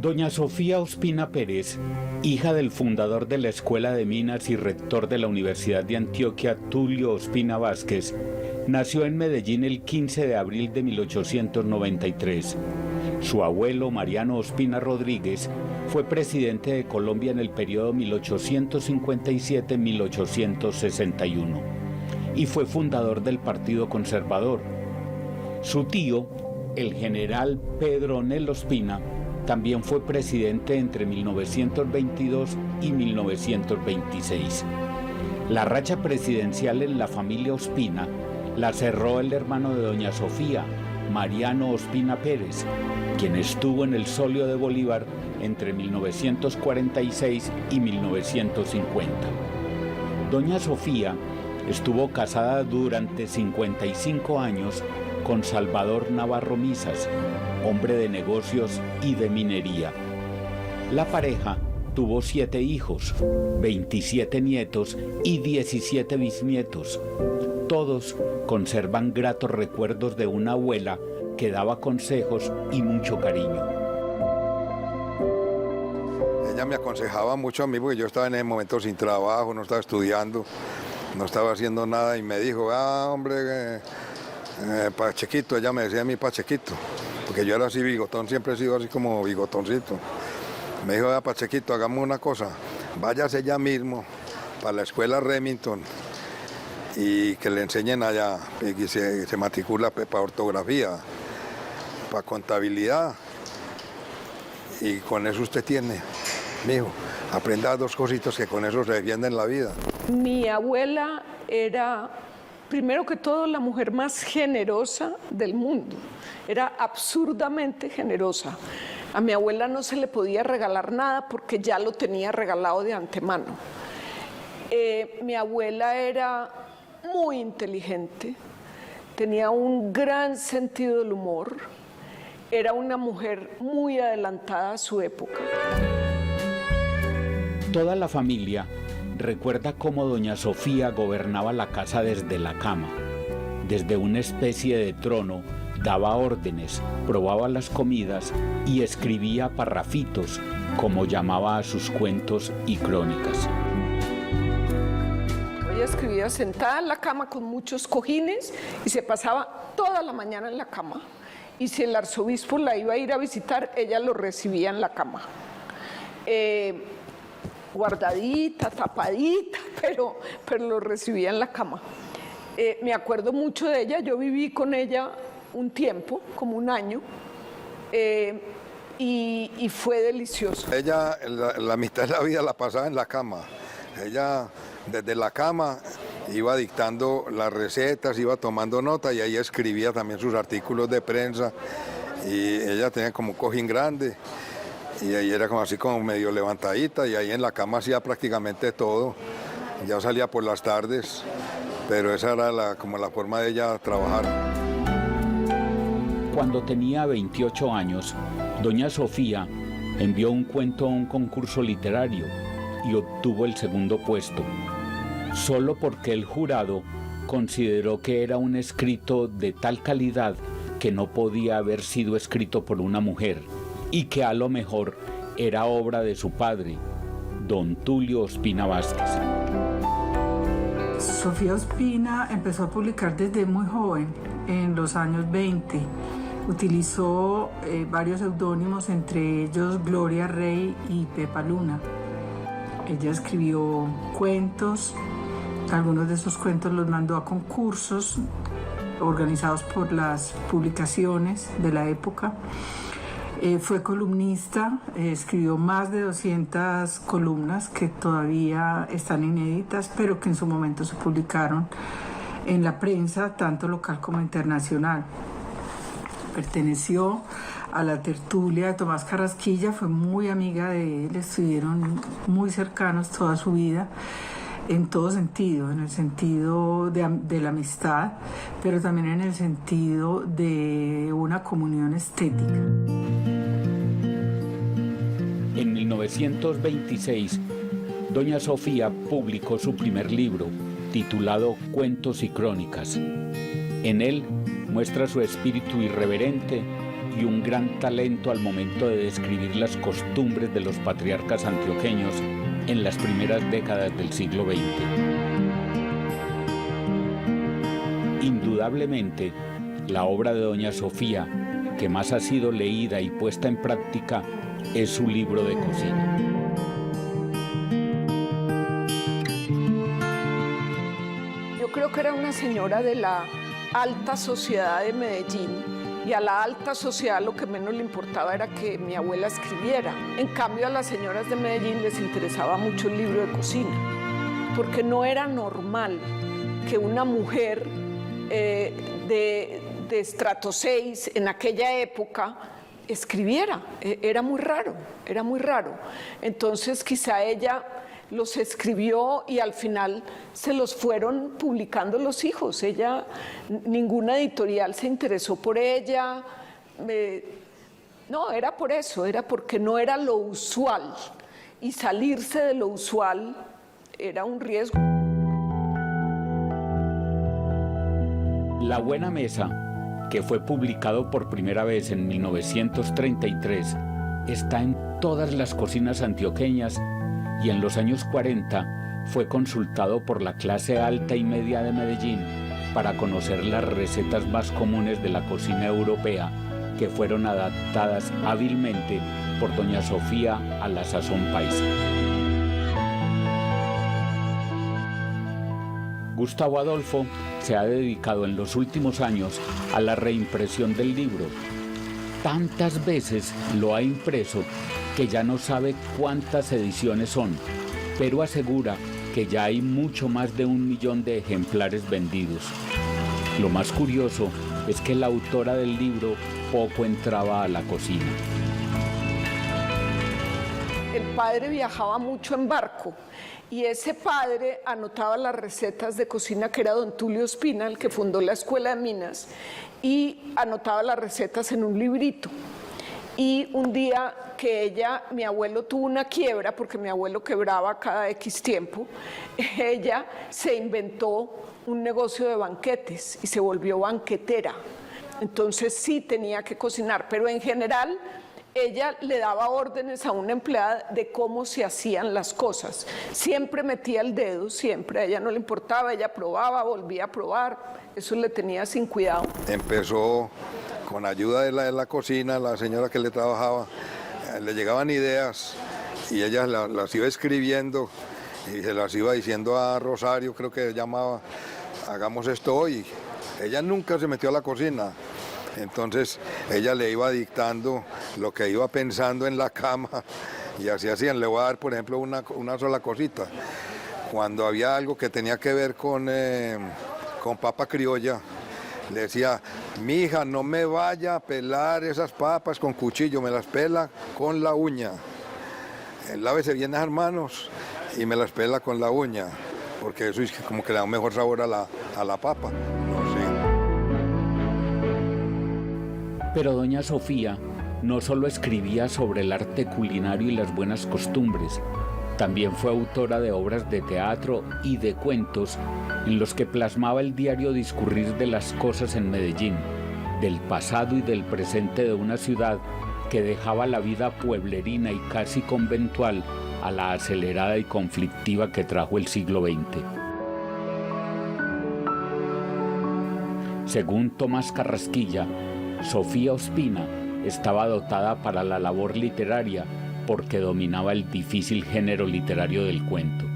Doña Sofía Ospina Pérez, hija del fundador de la Escuela de Minas y rector de la Universidad de Antioquia, Tulio Ospina Vázquez, nació en Medellín el 15 de abril de 1893. Su abuelo, Mariano Ospina Rodríguez, fue presidente de Colombia en el periodo 1857-1861 y fue fundador del Partido Conservador. Su tío, el general Pedro Onel Ospina, también fue presidente entre 1922 y 1926. La racha presidencial en la familia Ospina la cerró el hermano de doña Sofía, Mariano Ospina Pérez, quien estuvo en el solio de Bolívar entre 1946 y 1950. Doña Sofía estuvo casada durante 55 años con Salvador Navarro Misas, hombre de negocios y de minería. La pareja tuvo 7 hijos, 27 nietos y 17 bisnietos. Todos conservan gratos recuerdos de una abuela que daba consejos y mucho cariño. Ella me aconsejaba mucho a mí porque yo estaba en ese momento sin trabajo, no estaba estudiando, no estaba haciendo nada y me dijo, hombre, Pachequito, ella me decía a mí Pachequito, porque yo era así bigotón, siempre he sido así como bigotoncito. Me dijo, Pachequito, hagamos una cosa, váyase ya mismo para la escuela Remington y que le enseñen allá, y se matricula para ortografía, para contabilidad, y con eso usted tiene, mijo, aprenda 2 cositas que con eso se defiende en la vida. Mi abuela era, primero que todo, la mujer más generosa del mundo. Era absurdamente generosa. A mi abuela no se le podía regalar nada porque ya lo tenía regalado de antemano. Mi abuela era muy inteligente, tenía un gran sentido del humor, era una mujer muy adelantada a su época. Toda la familia recuerda cómo doña Sofía gobernaba la casa desde la cama. Desde una especie de trono daba órdenes, probaba las comidas y escribía parrafitos, como llamaba a sus cuentos y crónicas. Ella escribía sentada en la cama con muchos cojines y se pasaba toda la mañana en la cama. Y si el arzobispo la iba a ir a visitar, ella lo recibía en la cama. Guardadita, tapadita, pero lo recibía en la cama. Me acuerdo mucho de ella, yo viví con ella un tiempo, como un año, y fue delicioso. Ella la mitad de la vida la pasaba en la cama. Ella desde la cama iba dictando las recetas, iba tomando nota y ahí escribía también sus artículos de prensa. Y ella tenía como un cojín grande y ahí era como así como medio levantadita y ahí en la cama hacía prácticamente todo. Ya salía por las tardes, pero esa era como la forma de ella trabajar. Cuando tenía 28 años, doña Sofía envió un cuento a un concurso literario y obtuvo el segundo puesto, solo porque el jurado consideró que era un escrito de tal calidad que no podía haber sido escrito por una mujer y que a lo mejor era obra de su padre, don Tulio Ospina Vázquez. Sofía Ospina empezó a publicar desde muy joven, en los años 20. Utilizó varios seudónimos, entre ellos Gloria Rey y Pepa Luna. Ella escribió cuentos, algunos de esos cuentos los mandó a concursos organizados por las publicaciones de la época. Fue columnista, escribió más de 200 columnas que todavía están inéditas, pero que en su momento se publicaron en la prensa, tanto local como internacional. Perteneció a la tertulia de Tomás Carrasquilla, fue muy amiga de él, estuvieron muy cercanos toda su vida, en todo sentido, en el sentido de la amistad, pero también en el sentido de una comunión estética. En 1926, doña Sofía publicó su primer libro, titulado Cuentos y Crónicas. En él muestra su espíritu irreverente y un gran talento al momento de describir las costumbres de los patriarcas antioqueños en las primeras décadas del siglo XX. Indudablemente, la obra de doña Sofía, que más ha sido leída y puesta en práctica, es su libro de cocina. Yo creo que era una señora de la alta sociedad de Medellín, y a la alta sociedad lo que menos le importaba era que mi abuela escribiera. En cambio, a las señoras de Medellín les interesaba mucho el libro de cocina, porque no era normal que una mujer de estrato 6 en aquella época escribiera. Era muy raro, era muy raro. Entonces quizá ella los escribió y al final se los fueron publicando los hijos. Ella, ninguna editorial se interesó por ella. No, era por eso, era porque no era lo usual. Y salirse de lo usual era un riesgo. La Buena Mesa, que fue publicado por primera vez en 1933, está en todas las cocinas antioqueñas y en los años 40 fue consultado por la clase alta y media de Medellín para conocer las recetas más comunes de la cocina europea, que fueron adaptadas hábilmente por doña Sofía a la sazón paisa. Gustavo Adolfo se ha dedicado en los últimos años a la reimpresión del libro. Tantas veces lo ha impreso que ya no sabe cuántas ediciones son, pero asegura que ya hay mucho más de 1 millón de ejemplares vendidos. Lo más curioso es que la autora del libro poco entraba a la cocina. El padre viajaba mucho en barco y ese padre anotaba las recetas de cocina, que era don Tulio Ospina, el que fundó la Escuela de Minas, y anotaba las recetas en un librito. Y un día que mi abuelo tuvo una quiebra, porque mi abuelo quebraba cada X tiempo, ella se inventó un negocio de banquetes y se volvió banquetera. Entonces sí tenía que cocinar, pero en general ella le daba órdenes a una empleada de cómo se hacían las cosas. Siempre metía el dedo, siempre, a ella no le importaba, ella probaba, volvía a probar, eso le tenía sin cuidado. Empezó con ayuda de la cocina, la señora que le trabajaba, le llegaban ideas y ella las iba escribiendo y se las iba diciendo a Rosario, creo que llamaba, hagamos esto hoy. Ella nunca se metió a la cocina. Entonces ella le iba dictando lo que iba pensando en la cama y así hacían. Le voy a dar, por ejemplo, una sola cosita. Cuando había algo que tenía que ver con papa criolla, le decía, mija, no me vaya a pelar esas papas con cuchillo, me las pela con la uña. Lávese bien las manos y me las pela con la uña, porque eso es como que le da un mejor sabor a la papa. No sé. Pero doña Sofía no solo escribía sobre el arte culinario y las buenas costumbres, también fue autora de obras de teatro y de cuentos en los que plasmaba el diario discurrir de las cosas en Medellín, del pasado y del presente de una ciudad que dejaba la vida pueblerina y casi conventual a la acelerada y conflictiva que trajo el siglo XX. Según Tomás Carrasquilla, Sofía Ospina estaba dotada para la labor literaria porque dominaba el difícil género literario del cuento.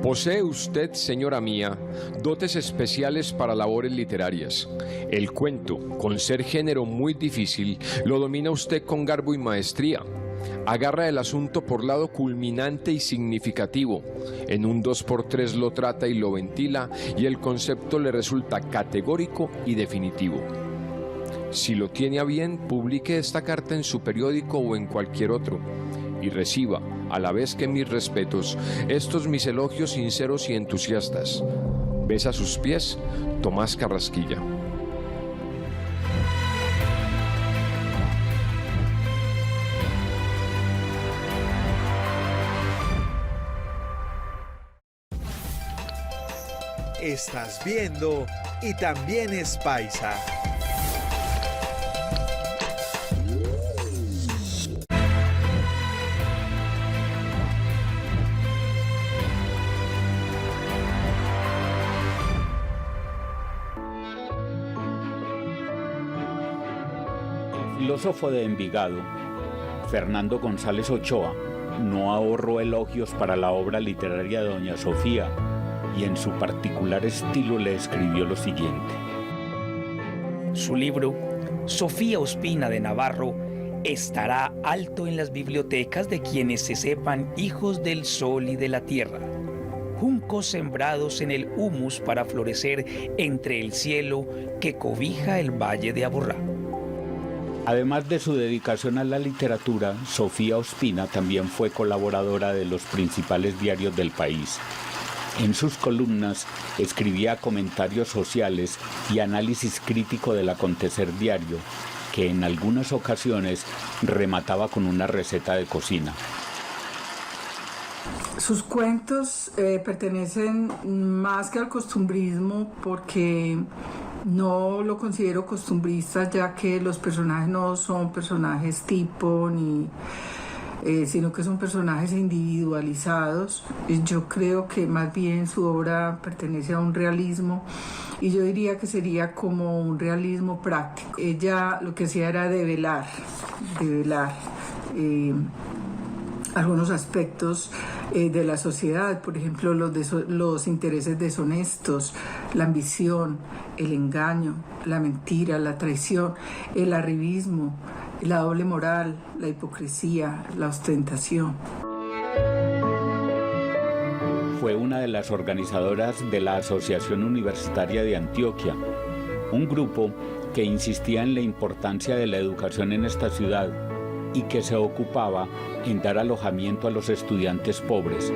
Posee usted, señora mía, dotes especiales para labores literarias. El cuento, con ser género muy difícil, lo domina usted con garbo y maestría. Agarra el asunto por lado culminante y significativo. En un 2x3 lo trata y lo ventila y el concepto le resulta categórico y definitivo. Si lo tiene a bien, publique esta carta en su periódico o en cualquier otro y reciba, a la vez que mis respetos, estos mis elogios sinceros y entusiastas. Besa sus pies, Tomás Carrasquilla. Estás viendo Y También es Paisa. filósofo de Envigado, Fernando González Ochoa, no ahorró elogios para la obra literaria de doña Sofía y en su particular estilo le escribió lo siguiente. Su libro, Sofía Ospina de Navarro, estará alto en las bibliotecas de quienes se sepan hijos del sol y de la tierra, juncos sembrados en el humus para florecer entre el cielo que cobija el valle de Aburrá. Además de su dedicación a la literatura, Sofía Ospina también fue colaboradora de los principales diarios del país. En sus columnas escribía comentarios sociales y análisis crítico del acontecer diario, que en algunas ocasiones remataba con una receta de cocina. Sus cuentos pertenecen más que al costumbrismo porque no lo considero costumbrista, ya que los personajes no son personajes tipo sino que son personajes individualizados. Yo creo que más bien su obra pertenece a un realismo y yo diría que sería como un realismo práctico. Ella lo que hacía era develar algunos aspectos de la sociedad, por ejemplo los intereses deshonestos, la ambición, el engaño, la mentira, la traición, el arribismo, la doble moral, la hipocresía, la ostentación. Fue una de las organizadoras de la Asociación Universitaria de Antioquia, un grupo que insistía en la importancia de la educación en esta ciudad y que se ocupaba en dar alojamiento a los estudiantes pobres.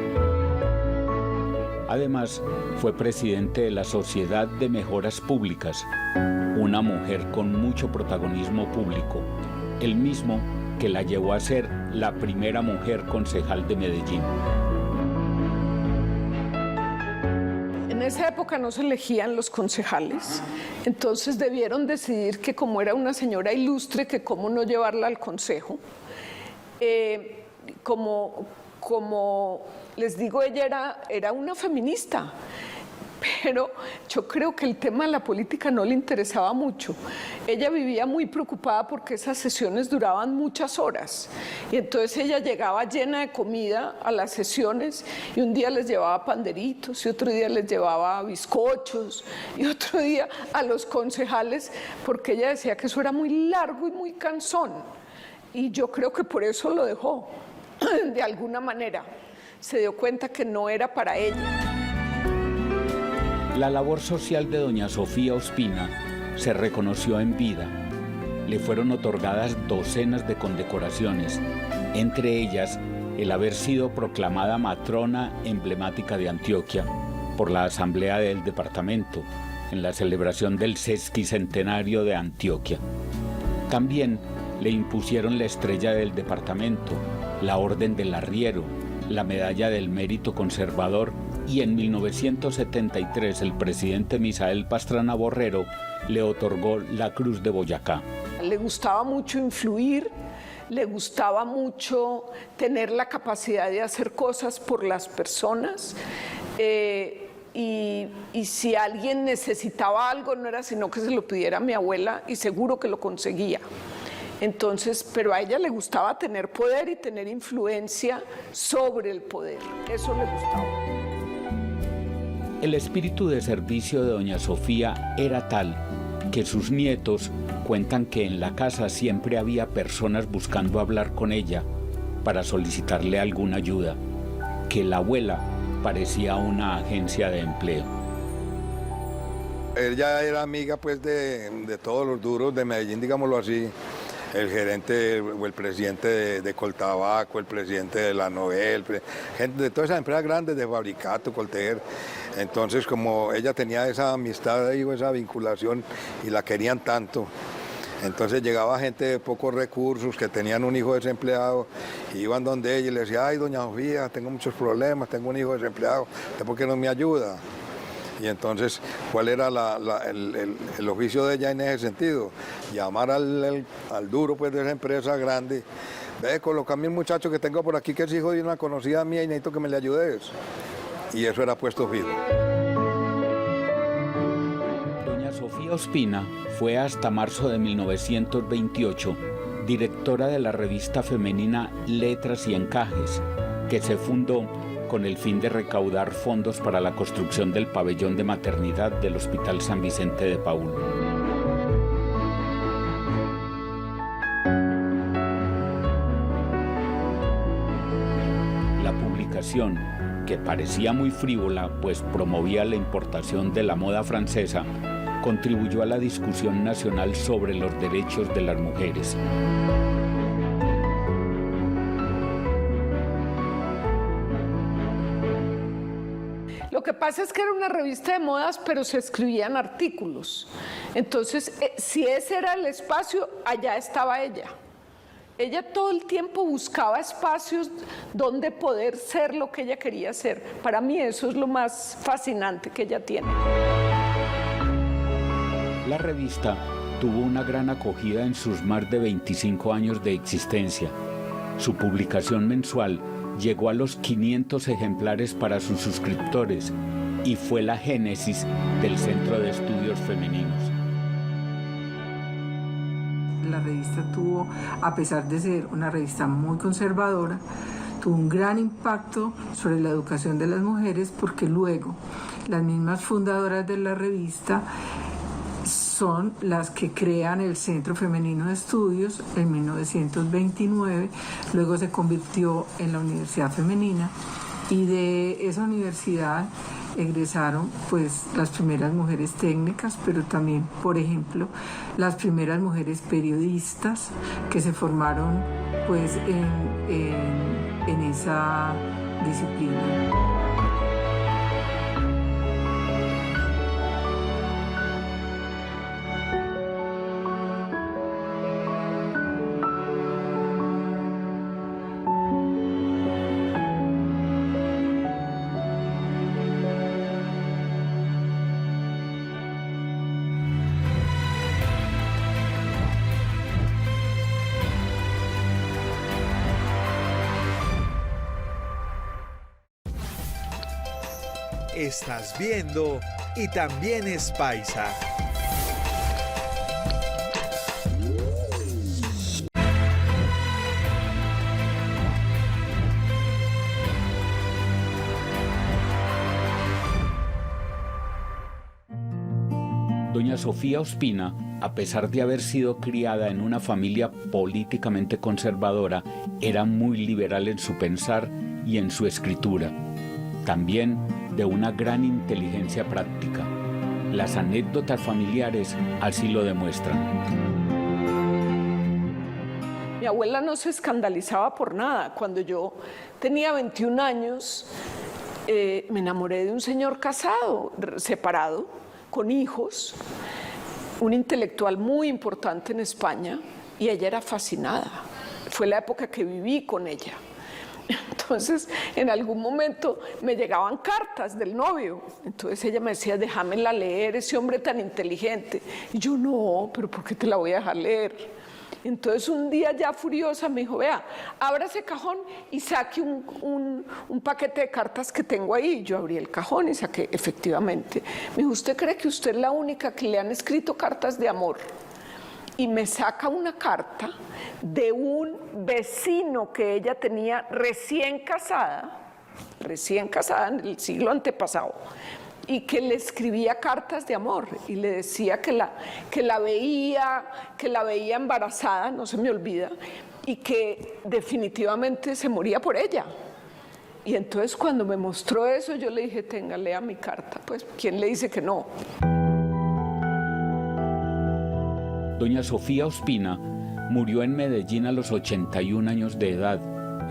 Además, fue presidente de la Sociedad de Mejoras Públicas, una mujer con mucho protagonismo público, el mismo que la llevó a ser la primera mujer concejal de Medellín. En esa época no se elegían los concejales, entonces debieron decidir que como era una señora ilustre, que cómo no llevarla al consejo. Como les digo, ella era una feminista, pero yo creo que el tema de la política no le interesaba mucho. Ella vivía muy preocupada porque esas sesiones duraban muchas horas y entonces ella llegaba llena de comida a las sesiones y un día les llevaba panderitos y otro día les llevaba bizcochos y otro día a los concejales, porque ella decía que eso era muy largo y muy cansón y yo creo que por eso lo dejó de alguna manera. Se dio cuenta que no era para ella. La labor social de doña Sofía Ospina se reconoció en vida. Le fueron otorgadas docenas de condecoraciones, entre ellas el haber sido proclamada matrona emblemática de Antioquia por la Asamblea del Departamento en la celebración del sesquicentenario de Antioquia. También le impusieron la Estrella del Departamento, la Orden del Arriero, la Medalla del Mérito Conservador y en 1973 el presidente Misael Pastrana Borrero le otorgó la Cruz de Boyacá. Le gustaba mucho influir, le gustaba mucho tener la capacidad de hacer cosas por las personas y si alguien necesitaba algo no era sino que se lo pidiera a mi abuela y seguro que lo conseguía. Entonces, pero a ella le gustaba tener poder y tener influencia sobre el poder, eso le gustaba. El espíritu de servicio de doña Sofía era tal que sus nietos cuentan que en la casa siempre había personas buscando hablar con ella para solicitarle alguna ayuda, que la abuela parecía una agencia de empleo. Ella era amiga pues de todos los duros de Medellín, digámoslo así. El gerente o el presidente de Coltabaco, el presidente de la Novel, gente de todas esas empresas grandes de Fabricato, Coltejer. Entonces, como ella tenía esa amistad ahí, o esa vinculación y la querían tanto, entonces llegaba gente de pocos recursos que tenían un hijo desempleado y iban donde ella y le decía, ay, doña Sofía, tengo muchos problemas, tengo un hijo desempleado, ¿usted por qué no me ayuda? Y entonces, ¿cuál era el oficio de ella en ese sentido? Llamar al duro pues, de esa empresa grande. Ve, colócame un muchacho que tengo por aquí que es hijo de una conocida mía y necesito que me le ayudes. Y eso era puesto fijo. Doña Sofía Ospina fue hasta marzo de 1928 directora de la revista femenina Letras y Encajes, que se fundó con el fin de recaudar fondos para la construcción del pabellón de maternidad del Hospital San Vicente de Paúl. La publicación, que parecía muy frívola, pues promovía la importación de la moda francesa, contribuyó a la discusión nacional sobre los derechos de las mujeres. Lo que pasa es que era una revista de modas, pero se escribían artículos. Entonces, si ese era el espacio, allá estaba ella. Ella todo el tiempo buscaba espacios donde poder ser lo que ella quería ser. Para mí eso es lo más fascinante que ella tiene. La revista tuvo una gran acogida en sus más de 25 años de existencia. Su publicación mensual llegó a los 500 ejemplares para sus suscriptores y fue la génesis del Centro de Estudios Femeninos. La revista tuvo, a pesar de ser una revista muy conservadora, tuvo un gran impacto sobre la educación de las mujeres, porque luego las mismas fundadoras de la revista son las que crean el Centro Femenino de Estudios en 1929, luego se convirtió en la Universidad Femenina, y de esa universidad egresaron pues las primeras mujeres técnicas, pero también, por ejemplo, las primeras mujeres periodistas que se formaron pues en esa disciplina. Estás viendo Y También es Paisa. Doña Sofía Ospina, a pesar de haber sido criada en una familia políticamente conservadora, era muy liberal en su pensar y en su escritura. También de una gran inteligencia práctica. Las anécdotas familiares así lo demuestran. Mi abuela no se escandalizaba por nada. Cuando yo tenía 21 años, me enamoré de un señor casado, separado, con hijos, un intelectual muy importante en España, y ella era fascinada. Fue la época que viví con ella. Entonces, en algún momento me llegaban cartas del novio. Entonces ella me decía, déjamela leer, ese hombre tan inteligente. Y yo, no, pero ¿por qué te la voy a dejar leer? Entonces un día ya furiosa me dijo, vea, abra ese cajón y saque un paquete de cartas que tengo ahí. Yo abrí el cajón y saqué, efectivamente. Me dijo, ¿usted cree que usted es la única que le han escrito cartas de amor? Y me saca una carta de un vecino que ella tenía recién casada en el siglo antepasado, y que le escribía cartas de amor y le decía que la veía embarazada, no se me olvida, y que definitivamente se moría por ella. Y entonces cuando me mostró eso, yo le dije, tenga, lea mi carta, pues ¿quién le dice que no? Doña Sofía Ospina murió en Medellín a los 81 años de edad,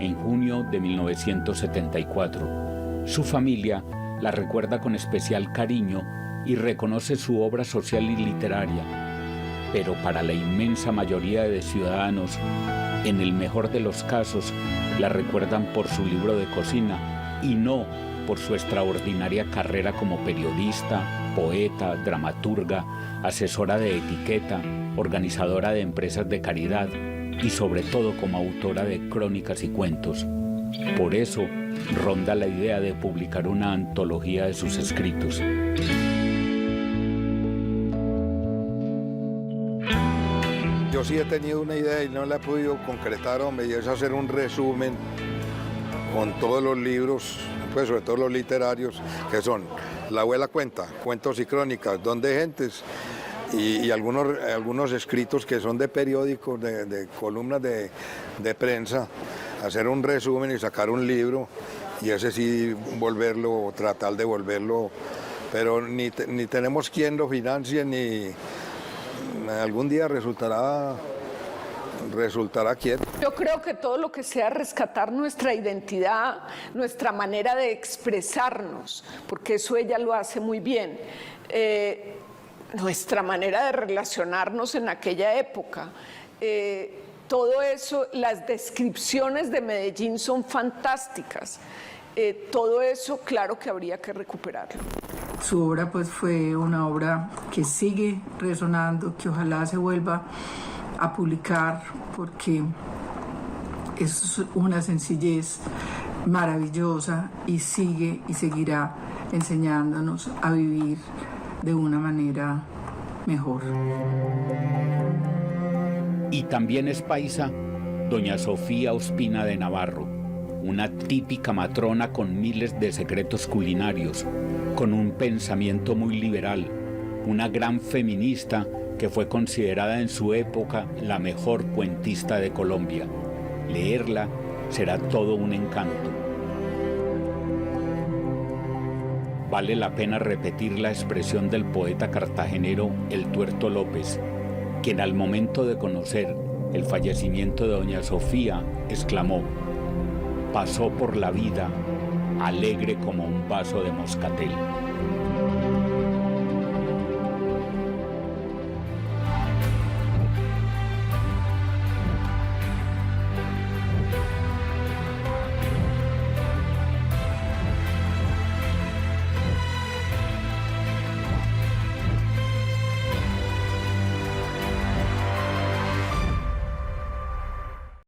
en junio de 1974. Su familia la recuerda con especial cariño y reconoce su obra social y literaria. Pero para la inmensa mayoría de ciudadanos, en el mejor de los casos, la recuerdan por su libro de cocina y no por su extraordinaria carrera como periodista, poeta, dramaturga, asesora de etiqueta, organizadora de empresas de caridad y sobre todo como autora de crónicas y cuentos. Por eso ronda la idea de publicar una antología de sus escritos. yo sí he tenido una idea y no la he podido concretar, hombre, y es hacer un resumen con todos los libros, pues sobre todo los literarios, que son La abuela cuenta, cuentos y crónicas, Don de Gentes, y algunos escritos que son de periódicos, de columnas de prensa, hacer un resumen y sacar un libro, y ese sí volverlo, tratar de volverlo, pero ni tenemos quien lo financie, ni algún día resultará quieto. Yo creo que todo lo que sea rescatar nuestra identidad, nuestra manera de expresarnos, porque eso ella lo hace muy bien, nuestra manera de relacionarnos en aquella época, todo eso, las descripciones de Medellín son fantásticas, todo eso claro que habría que recuperarlo. Su obra pues fue una obra que sigue resonando, que ojalá se vuelva a publicar porque es una sencillez maravillosa y sigue y seguirá enseñándonos a vivir de una manera mejor. Y también es paisa doña Sofía Ospina de Navarro, una típica matrona con miles de secretos culinarios, con un pensamiento muy liberal, una gran feminista que fue considerada en su época la mejor cuentista de Colombia. Leerla será todo un encanto. Vale la pena repetir la expresión del poeta cartagenero El Tuerto López, quien al momento de conocer el fallecimiento de doña Sofía exclamó: pasó por la vida alegre como un vaso de moscatel.